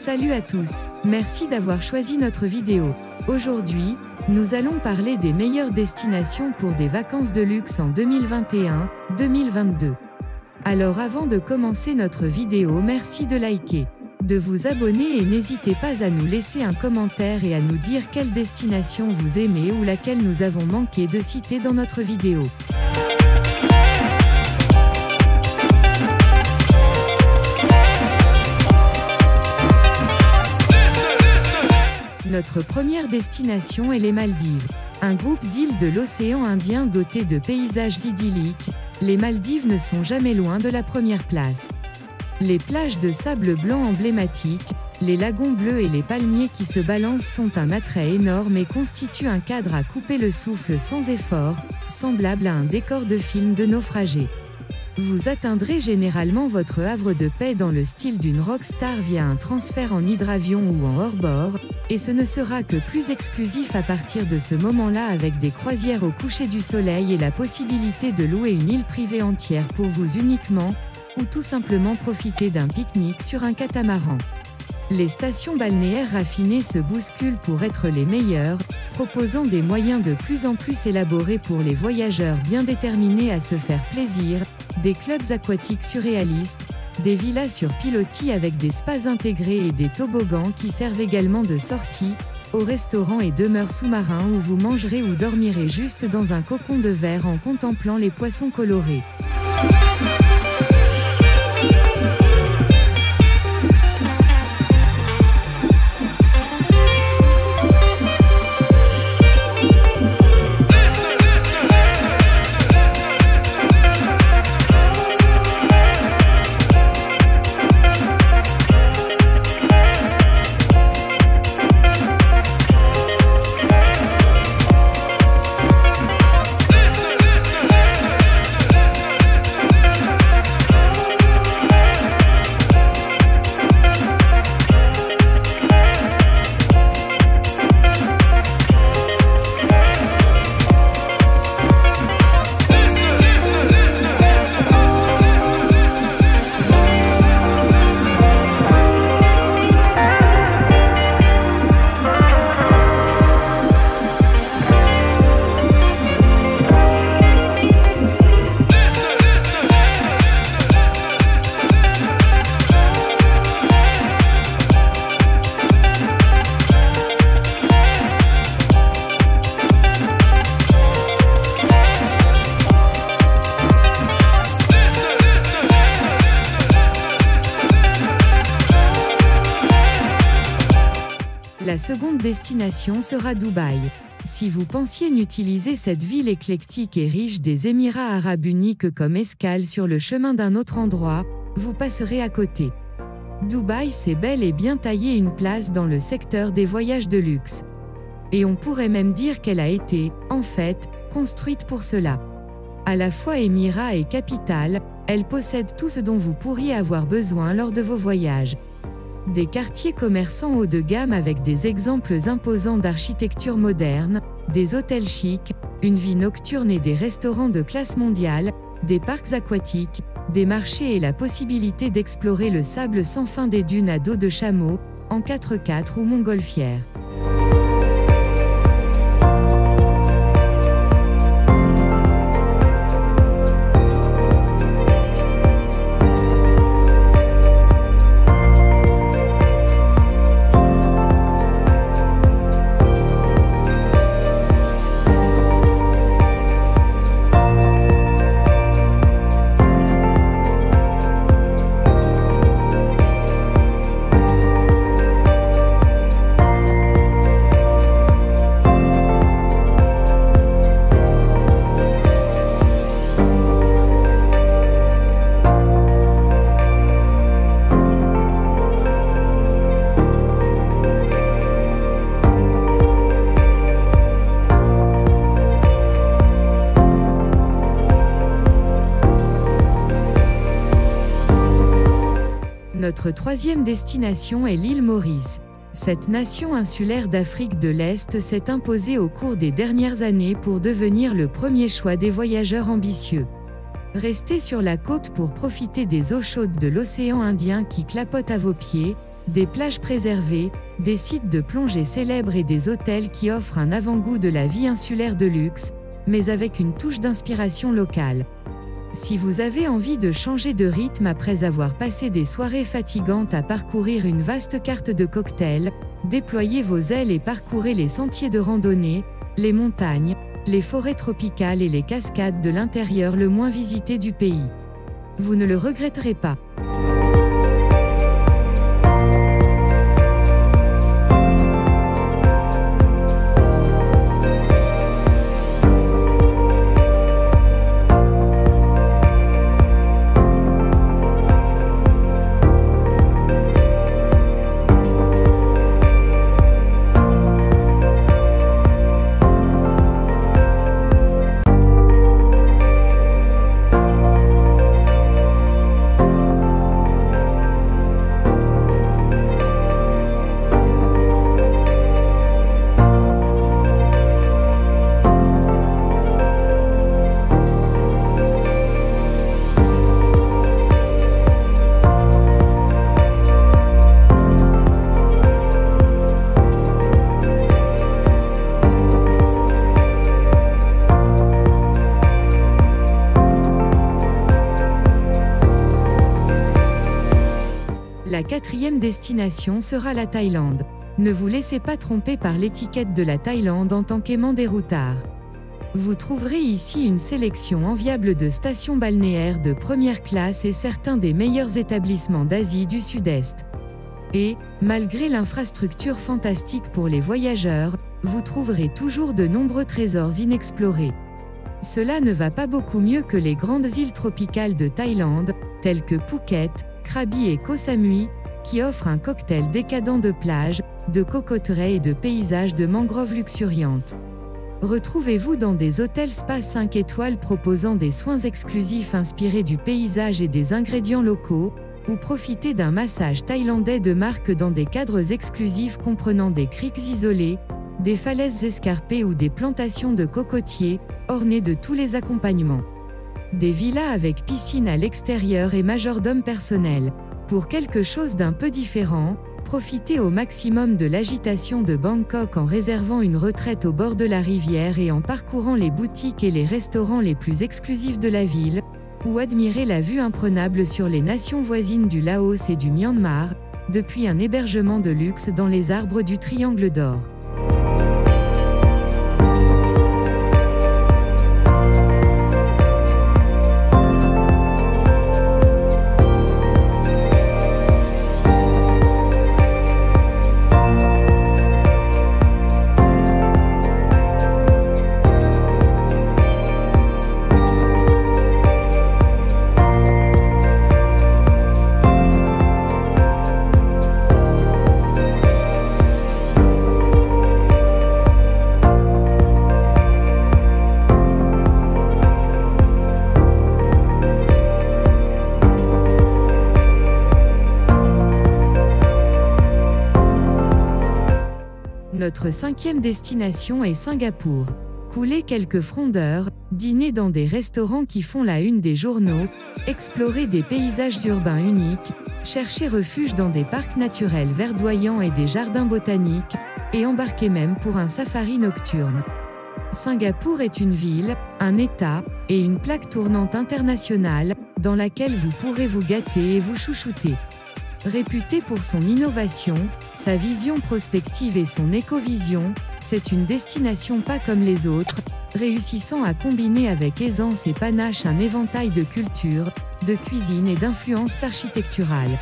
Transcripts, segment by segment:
Salut à tous, merci d'avoir choisi notre vidéo. Aujourd'hui, nous allons parler des meilleures destinations pour des vacances de luxe en 2021-2022. Alors avant de commencer notre vidéo, merci de liker, de vous abonner et n'hésitez pas à nous laisser un commentaire et à nous dire quelle destination vous aimez ou laquelle nous avons manqué de citer dans notre vidéo. Notre première destination est les Maldives. Un groupe d'îles de l'océan Indien doté de paysages idylliques, les Maldives ne sont jamais loin de la première place. Les plages de sable blanc emblématiques, les lagons bleus et les palmiers qui se balancent sont un attrait énorme et constituent un cadre à couper le souffle sans effort, semblable à un décor de film de naufragés. Vous atteindrez généralement votre havre de paix dans le style d'une rockstar via un transfert en hydravion ou en hors-bord, et ce ne sera que plus exclusif à partir de ce moment-là avec des croisières au coucher du soleil et la possibilité de louer une île privée entière pour vous uniquement, ou tout simplement profiter d'un pique-nique sur un catamaran. Les stations balnéaires raffinées se bousculent pour être les meilleures, proposant des moyens de plus en plus élaborés pour les voyageurs bien déterminés à se faire plaisir, des clubs aquatiques surréalistes, des villas sur pilotis avec des spas intégrés et des toboggans qui servent également de sortie, aux restaurants et demeures sous-marins où vous mangerez ou dormirez juste dans un cocon de verre en contemplant les poissons colorés. La seconde destination sera Dubaï. Si vous pensiez n'utiliser cette ville éclectique et riche des Émirats arabes unis que comme escale sur le chemin d'un autre endroit, vous passerez à côté. Dubaï s'est bel et bien taillé une place dans le secteur des voyages de luxe. Et on pourrait même dire qu'elle a été, en fait, construite pour cela. À la fois émirat et capitale, elle possède tout ce dont vous pourriez avoir besoin lors de vos voyages. Des quartiers commerçants haut de gamme avec des exemples imposants d'architecture moderne, des hôtels chics, une vie nocturne et des restaurants de classe mondiale, des parcs aquatiques, des marchés et la possibilité d'explorer le sable sans fin des dunes à dos de chameau, en 4x4 ou montgolfière. Notre troisième destination est l'île Maurice. Cette nation insulaire d'Afrique de l'Est s'est imposée au cours des dernières années pour devenir le premier choix des voyageurs ambitieux. Restez sur la côte pour profiter des eaux chaudes de l'océan Indien qui clapotent à vos pieds, des plages préservées, des sites de plongée célèbres et des hôtels qui offrent un avant-goût de la vie insulaire de luxe, mais avec une touche d'inspiration locale. Si vous avez envie de changer de rythme après avoir passé des soirées fatigantes à parcourir une vaste carte de cocktails, déployez vos ailes et parcourez les sentiers de randonnée, les montagnes, les forêts tropicales et les cascades de l'intérieur le moins visité du pays. Vous ne le regretterez pas. La quatrième destination sera la Thaïlande. Ne vous laissez pas tromper par l'étiquette de la Thaïlande en tant qu'aimant des routards. Vous trouverez ici une sélection enviable de stations balnéaires de première classe et certains des meilleurs établissements d'Asie du Sud-Est. Et, malgré l'infrastructure fantastique pour les voyageurs, vous trouverez toujours de nombreux trésors inexplorés. Cela ne va pas beaucoup mieux que les grandes îles tropicales de Thaïlande, telles que Phuket, Krabi et Koh Samui, qui offrent un cocktail décadent de plages, de cocoteraies et de paysages de mangroves luxuriantes. Retrouvez-vous dans des hôtels spa 5 étoiles proposant des soins exclusifs inspirés du paysage et des ingrédients locaux, ou profitez d'un massage thaïlandais de marque dans des cadres exclusifs comprenant des criques isolées, des falaises escarpées ou des plantations de cocotiers, ornées de tous les accompagnements. Des villas avec piscine à l'extérieur et majordome personnel. Pour quelque chose d'un peu différent, profitez au maximum de l'agitation de Bangkok en réservant une retraite au bord de la rivière et en parcourant les boutiques et les restaurants les plus exclusifs de la ville, ou admirez la vue imprenable sur les nations voisines du Laos et du Myanmar, depuis un hébergement de luxe dans les arbres du Triangle d'Or. Notre cinquième destination est Singapour. Coulez quelques frondeurs, dînez dans des restaurants qui font la une des journaux, explorez des paysages urbains uniques, cherchez refuge dans des parcs naturels verdoyants et des jardins botaniques, et embarquez même pour un safari nocturne. Singapour est une ville, un État, et une plaque tournante internationale, dans laquelle vous pourrez vous gâter et vous chouchouter. Réputée pour son innovation, sa vision prospective et son éco-vision, c'est une destination pas comme les autres, réussissant à combiner avec aisance et panache un éventail de cultures, de cuisine et d'influences architecturales.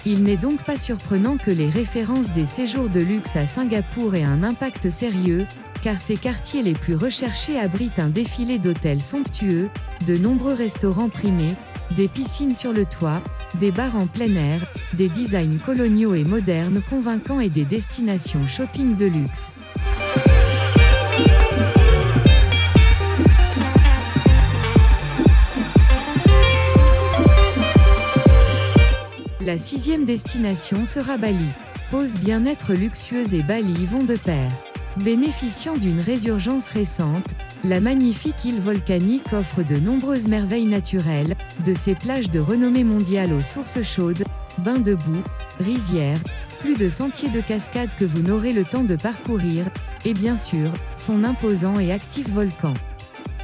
Il n'est donc pas surprenant que les références des séjours de luxe à Singapour aient un impact sérieux, car ses quartiers les plus recherchés abritent un défilé d'hôtels somptueux, de nombreux restaurants primés, des piscines sur le toit, des bars en plein air, des designs coloniaux et modernes convaincants et des destinations shopping de luxe. La sixième destination sera Bali. Pause bien-être luxueuse et Bali vont de pair. Bénéficiant d'une résurgence récente, la magnifique île volcanique offre de nombreuses merveilles naturelles, de ses plages de renommée mondiale aux sources chaudes, bains de boue, rizières, plus de sentiers de cascade que vous n'aurez le temps de parcourir, et bien sûr, son imposant et actif volcan.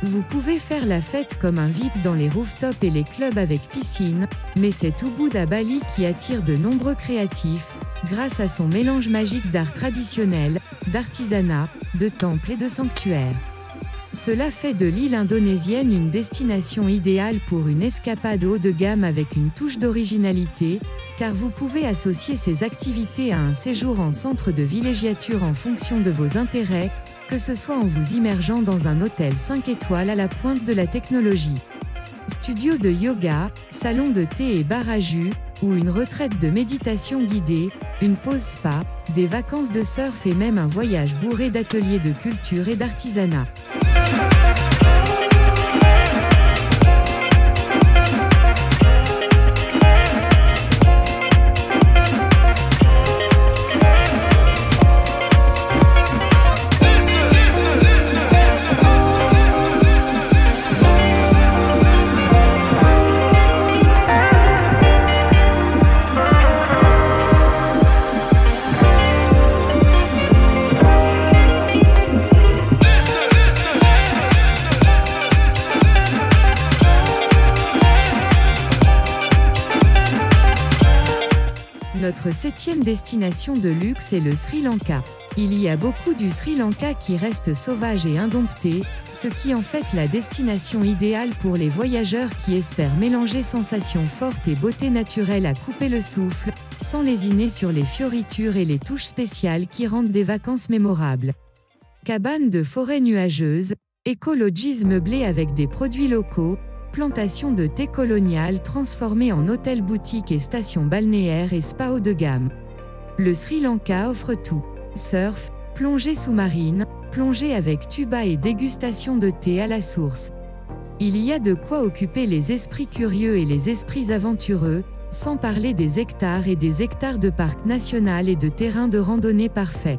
Vous pouvez faire la fête comme un VIP dans les rooftops et les clubs avec piscine, mais c'est Ubud à Bali qui attire de nombreux créatifs, grâce à son mélange magique d'art traditionnel, d'artisanat, de temples et de sanctuaires. Cela fait de l'île indonésienne une destination idéale pour une escapade haut de gamme avec une touche d'originalité, car vous pouvez associer ces activités à un séjour en centre de villégiature en fonction de vos intérêts, que ce soit en vous immergeant dans un hôtel 5 étoiles à la pointe de la technologie. Studio de yoga, salon de thé et bar à jus, ou une retraite de méditation guidée, une pause spa, des vacances de surf et même un voyage bourré d'ateliers de culture et d'artisanat. Notre 7e destination de luxe est le Sri Lanka. Il y a beaucoup du Sri Lanka qui reste sauvage et indompté, ce qui en fait la destination idéale pour les voyageurs qui espèrent mélanger sensations fortes et beauté naturelle à couper le souffle, sans lésiner sur les fioritures et les touches spéciales qui rendent des vacances mémorables. Cabanes de forêt nuageuses, écologies meublés avec des produits locaux, plantations de thé colonial transformées en hôtels-boutiques et stations balnéaires et spa haut de gamme. Le Sri Lanka offre tout. Surf, plongée sous-marine, plongée avec tuba et dégustation de thé à la source. Il y a de quoi occuper les esprits curieux et les esprits aventureux, sans parler des hectares et des hectares de parcs nationaux et de terrains de randonnée parfaits.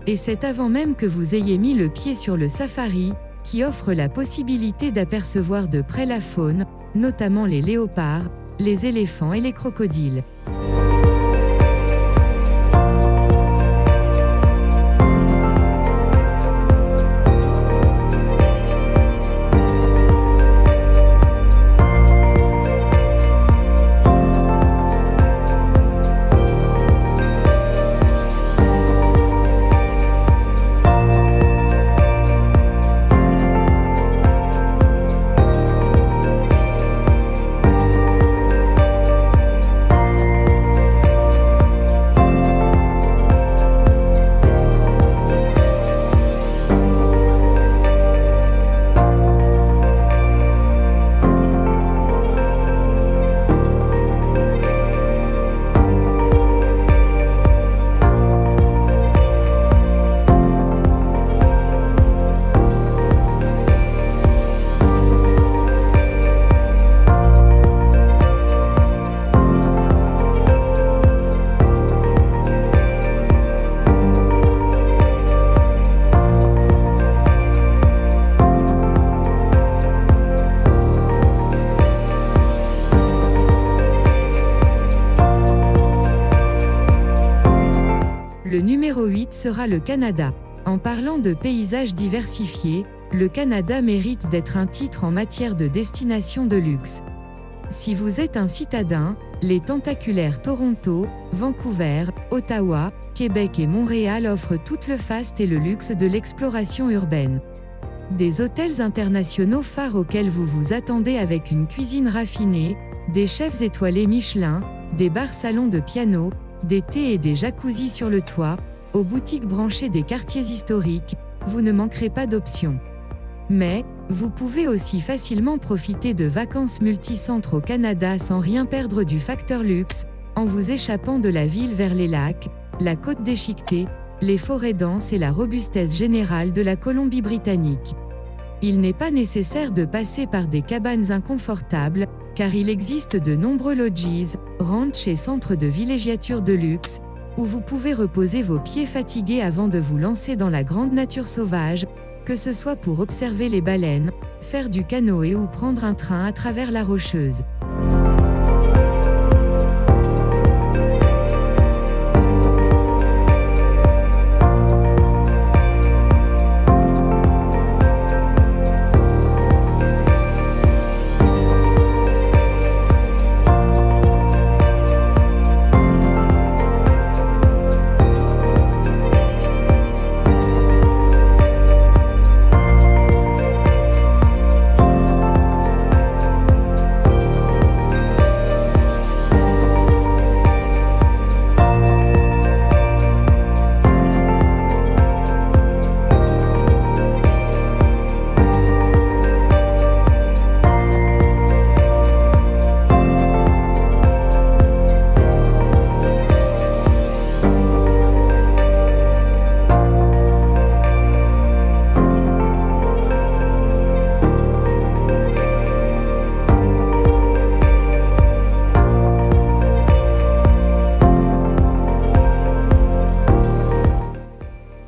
Et c'est avant même que vous ayez mis le pied sur le safari, qui offre la possibilité d'apercevoir de près la faune, notamment les léopards, les éléphants et les crocodiles. Le numéro 8 sera le Canada. En parlant de paysages diversifiés, le Canada mérite d'être un titre en matière de destination de luxe. Si vous êtes un citadin, les tentaculaires Toronto, Vancouver, Ottawa, Québec et Montréal offrent tout le faste et le luxe de l'exploration urbaine. Des hôtels internationaux phares auxquels vous vous attendez avec une cuisine raffinée, des chefs étoilés Michelin, des bars-salons de piano, des thés et des jacuzzis sur le toit, aux boutiques branchées des quartiers historiques, vous ne manquerez pas d'options. Mais, vous pouvez aussi facilement profiter de vacances multicentres au Canada sans rien perdre du facteur luxe, en vous échappant de la ville vers les lacs, la côte déchiquetée, les forêts denses et la robustesse générale de la Colombie-Britannique. Il n'est pas nécessaire de passer par des cabanes inconfortables, car il existe de nombreux lodges, ranchs et centres de villégiature de luxe, où vous pouvez reposer vos pieds fatigués avant de vous lancer dans la grande nature sauvage, que ce soit pour observer les baleines, faire du canoë ou prendre un train à travers la Rocheuse.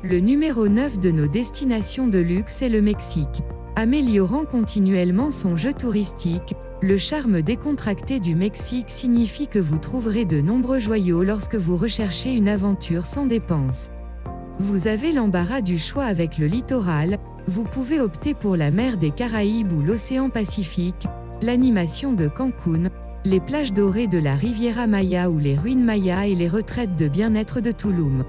Le numéro 9 de nos destinations de luxe est le Mexique. Améliorant continuellement son jeu touristique, le charme décontracté du Mexique signifie que vous trouverez de nombreux joyaux lorsque vous recherchez une aventure sans dépenses. Vous avez l'embarras du choix avec le littoral, vous pouvez opter pour la mer des Caraïbes ou l'océan Pacifique, l'animation de Cancun, les plages dorées de la Riviera Maya ou les ruines mayas et les retraites de bien-être de Tulum.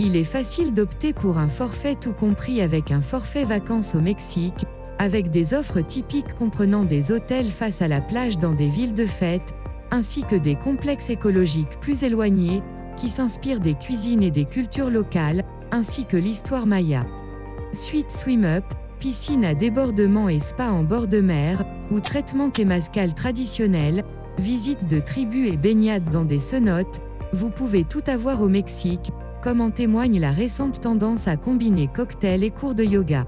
Il est facile d'opter pour un forfait tout compris avec un forfait vacances au Mexique, avec des offres typiques comprenant des hôtels face à la plage dans des villes de fête, ainsi que des complexes écologiques plus éloignés, qui s'inspirent des cuisines et des cultures locales, ainsi que l'histoire maya. Suite Swim Up, piscine à débordement et spa en bord de mer, ou traitement temazcal traditionnel, visite de tribus et baignade dans des cenotes, vous pouvez tout avoir au Mexique, comme en témoigne la récente tendance à combiner cocktails et cours de yoga.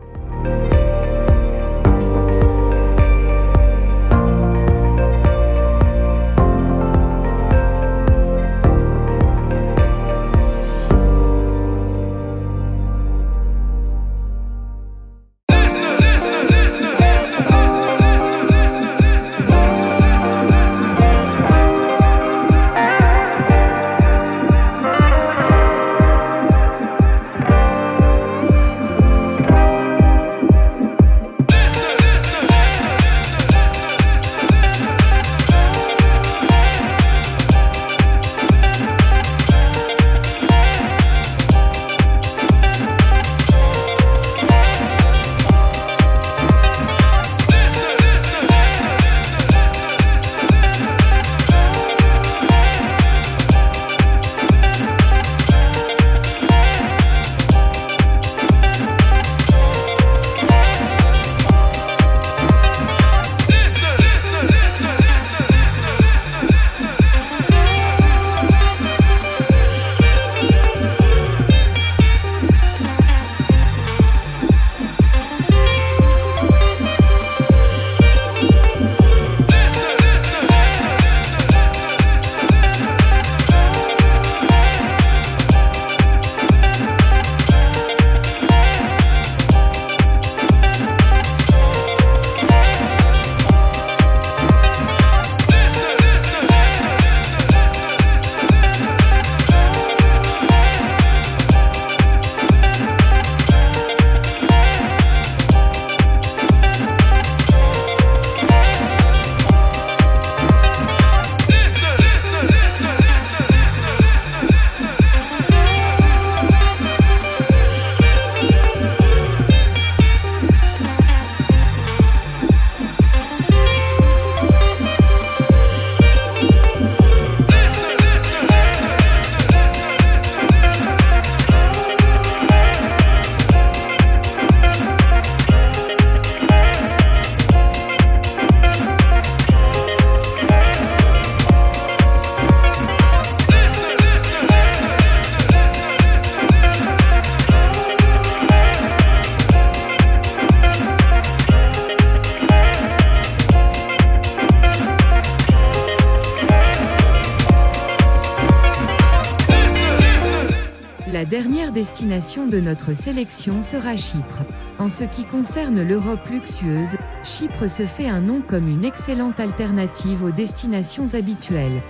La dernière destination de notre sélection sera Chypre. En ce qui concerne l'Europe luxueuse, Chypre se fait un nom comme une excellente alternative aux destinations habituelles.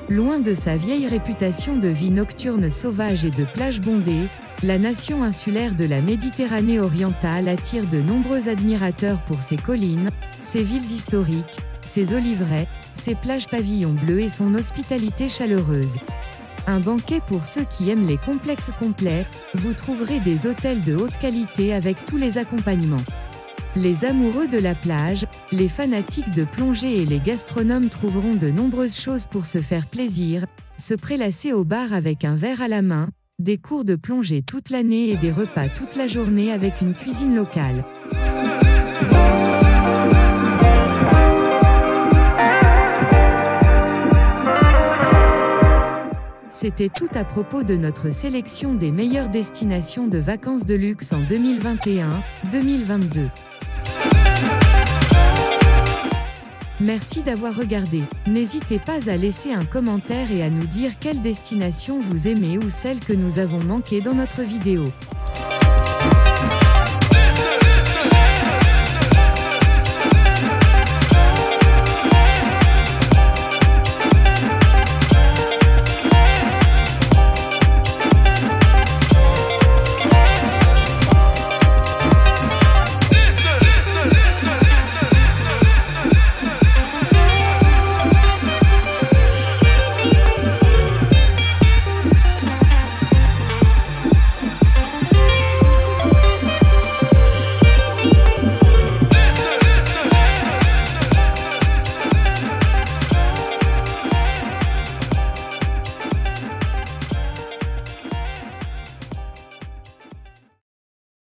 Loin de sa vieille réputation de vie nocturne sauvage et de plages bondées, la nation insulaire de la Méditerranée orientale attire de nombreux admirateurs pour ses collines, ses villes historiques, ses oliveraies, ses plages pavillons bleus et son hospitalité chaleureuse. Un banquet pour ceux qui aiment les complexes complets, vous trouverez des hôtels de haute qualité avec tous les accompagnements. Les amoureux de la plage, les fanatiques de plongée et les gastronomes trouveront de nombreuses choses pour se faire plaisir, se prélasser au bar avec un verre à la main, des cours de plongée toute l'année et des repas toute la journée avec une cuisine locale. C'était tout à propos de notre sélection des meilleures destinations de vacances de luxe en 2021-2022. Merci d'avoir regardé. N'hésitez pas à laisser un commentaire et à nous dire quelle destination vous aimez ou celle que nous avons manquée dans notre vidéo.